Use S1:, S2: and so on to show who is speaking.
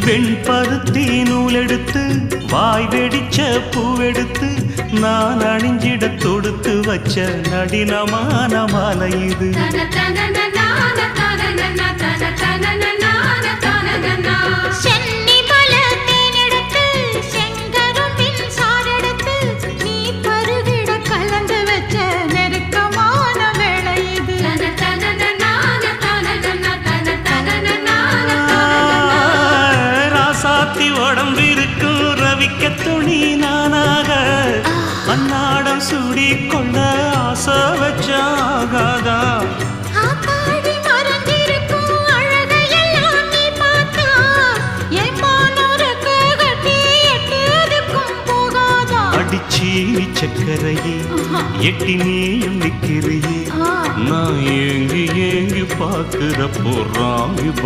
S1: வெண்பருத்தி நூலெடுத்து வாய் வெடிச்ச பூவெடுத்து நான் அணிஞ்சிட தொடுத்து வச்ச நடினமான மாலை இது. உடம்பிருக்கும் ரவிக்க துணி நானாக அன்னாடம் சூடி கொண்ட ஆசை வச்சாகாதா. அடிச்சி சக்கரையே எட்டி நீயும் நிக்கிறையே நான் ஏங்கி ஏங்கி பார்க்கிற போறாங்க.